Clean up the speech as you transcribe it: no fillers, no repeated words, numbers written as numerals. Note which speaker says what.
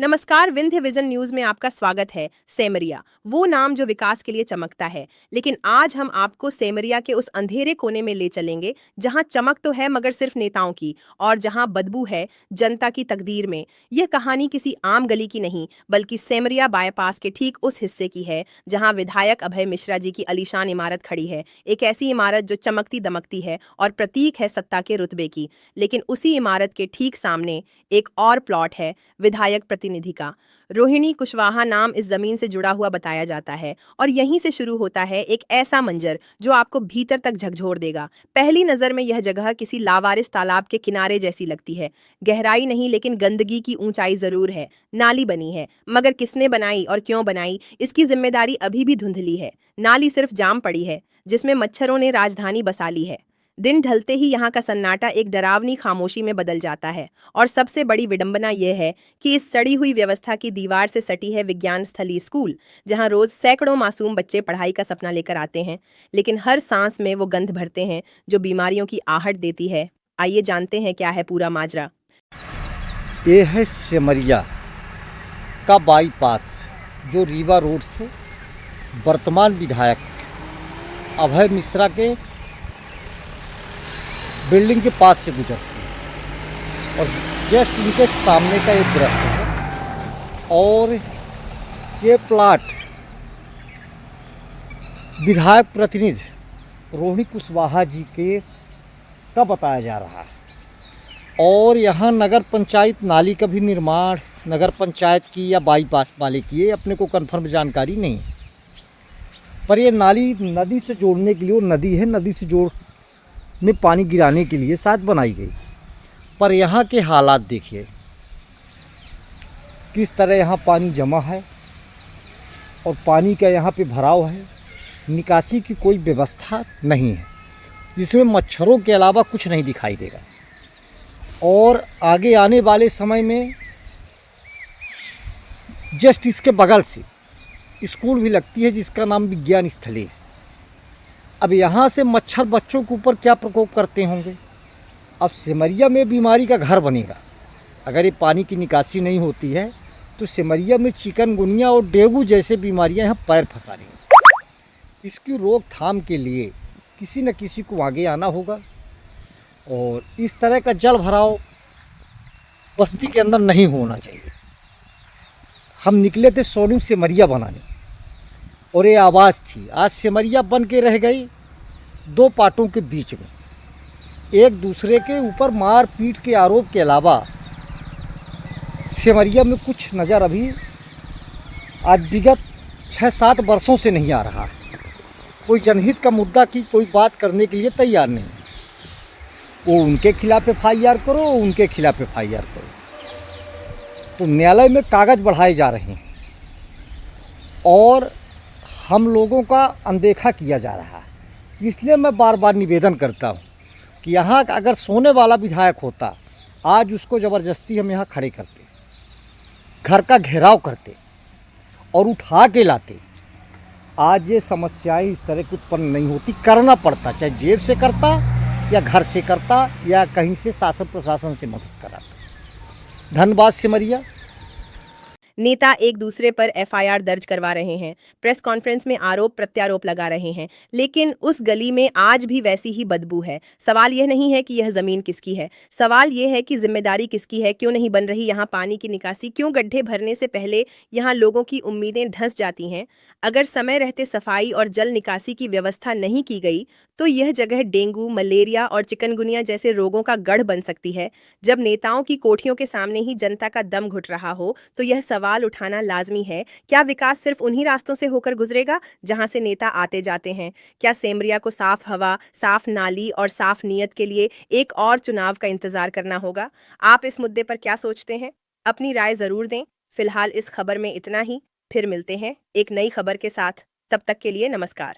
Speaker 1: नमस्कार, Vindhya vision news में आपका स्वागत है। सेमरिया, वो नाम जो विकास के लिए चमकता है, लेकिन आज हम आपको सेमरिया के उस अंधेरे कोने में ले चलेंगे जहां चमक तो है मगर सिर्फ नेताओं की, और जहां बदबू है जनता की तकदीर में। यह कहानी किसी आम गली की नहीं, बल्कि सेमरिया बाईपास के ठीक उस हिस्से की है जहां विधायक अभय मिश्रा जी की आलीशान इमारत खड़ी है। एक ऐसी इमारत जो चमकती दमकती है और प्रतीक है सत्ता के रुतबे की। लेकिन उसी इमारत के ठीक सामने एक और प्लॉट है, विधायक प्रतिनिधि का। रोहिणी कुशवाहा नाम इस जमीन से जुड़ा हुआ बताया जाता है, और यहीं से शुरू होता है एक ऐसा मंजर जो आपको भीतर तक झकझोर देगा। पहली नजर में यह जगह किसी लावारिस तालाब के किनारे जैसी लगती है। गहराई नहीं, लेकिन गंदगी की ऊंचाई जरूर है। नाली बनी है, मगर किसने बनाई और क्यों बनाई, इसकी जिम्मेदारी अभी भी धुंधली है। नाली सिर्फ जाम पड़ी है, जिसमें मच्छरों ने राजधानी बसा ली है। दिन ढलते ही यहाँ का सन्नाटा एक डरावनी खामोशी में बदल जाता है, और सबसे बड़ी विडंबना यह है कि इस सड़ी हुई व्यवस्था की दीवार से सटी है विज्ञान स्थली स्कूल, जहाँ रोज सैकड़ों मासूम बच्चे पढ़ाई का सपना लेकर आते हैं। लेकिन हर सांस में वो गंध भरते हैं जो बीमारियों की आहट देती है। आइए जानते हैं क्या है पूरा माजरा।
Speaker 2: ये है सेमरिया का बाईपास, जो रीवा रोड से वर्तमान विधायक अभय मिश्रा के बिल्डिंग के पास से गुजरती है। और जस्ट इनके सामने का एक दृश्य है। और ये प्लाट विधायक प्रतिनिधि रोहिणी कुशवाहा जी के का बताया जा रहा है। और यहाँ नगर पंचायत नाली का भी निर्माण नगर पंचायत की या बाईपास वाले की है, अपने को कंफर्म जानकारी नहीं है। पर ये नाली नदी से जोड़ने के लिए, वो नदी है, नदी से जोड़ में पानी गिराने के लिए शायद बनाई गई। पर यहाँ के हालात देखिए, किस तरह यहाँ पानी जमा है और पानी का यहाँ पे भराव है। निकासी की कोई व्यवस्था नहीं है, जिसमें मच्छरों के अलावा कुछ नहीं दिखाई देगा। और आगे आने वाले समय में जस्ट इसके बगल से स्कूल भी लगती है, जिसका नाम विज्ञान स्थली है। अब यहाँ से मच्छर बच्चों के ऊपर क्या प्रकोप करते होंगे। अब सेमरिया में बीमारी का घर बनेगा। अगर ये पानी की निकासी नहीं होती है तो सेमरिया में चिकनगुनिया और डेंगू जैसे बीमारियाँ यहाँ पैर फंसा रही हैं। इसकी रोकथाम के लिए किसी न किसी को आगे आना होगा। और इस तरह का जल भराव बस्ती के अंदर नहीं होना चाहिए। हम निकले थे सोनिम सेमरिया बनाने, और ये आवाज़ थी। आज सेमरिया बन के रह गई दो पार्टों के बीच में, एक दूसरे के ऊपर मार पीट के आरोप के अलावा सेमरिया में कुछ नज़र अभी आज विगत 6-7 वर्षों से नहीं आ रहा है। कोई जनहित का मुद्दा की कोई बात करने के लिए तैयार नहीं। वो उनके खिलाफ FIR करो, उनके खिलाफ FIR करो। तो न्यायालय में कागज़ बढ़ाए जा रहे हैं और हम लोगों का अनदेखा किया जा रहा है। इसलिए मैं बार बार निवेदन करता हूँ कि यहाँ अगर सोने वाला विधायक होता, आज उसको ज़बरदस्ती हम यहाँ खड़े करते, घर का घेराव करते और उठा के लाते। आज ये समस्याएं इस तरह की उत्पन्न नहीं होती। करना पड़ता, चाहे जेब से करता या घर से करता या कहीं से शासन प्रशासन से मदद कराता। धन्यवाद सेमरिया।
Speaker 1: नेता एक दूसरे पर FIR दर्ज करवा रहे हैं, प्रेस कॉन्फ्रेंस में आरोप प्रत्यारोप लगा रहे हैं, लेकिन उस गली में आज भी वैसी ही बदबू है। सवाल यह नहीं है कि यह जमीन किसकी है, सवाल यह है कि जिम्मेदारी किसकी है। क्यों नहीं बन रही यहाँ पानी की निकासी, क्यों गड्ढे भरने से पहले यहाँ लोगों की उम्मीदें धंस जाती हैं। अगर समय रहते सफाई और जल निकासी की व्यवस्था नहीं की गई तो यह जगह डेंगू, मलेरिया और चिकनगुनिया जैसे रोगों का गढ़ बन सकती है। जब नेताओं की कोठियों के सामने ही जनता का दम घुट रहा हो तो यह सवाल उठाना लाजमी है, क्या विकास सिर्फ उन्हीं रास्तों से होकर गुजरेगा जहां से नेता आते जाते हैं? क्या सेमरिया को साफ हवा, साफ नाली और साफ नीयत के लिए एक और चुनाव का इंतजार करना होगा? आप इस मुद्दे पर क्या सोचते हैं? अपनी राय जरूर दें। फिलहाल इस खबर में इतना ही। फिर मिलते हैं एक नई खबर के साथ। तब तक के लिए नमस्कार।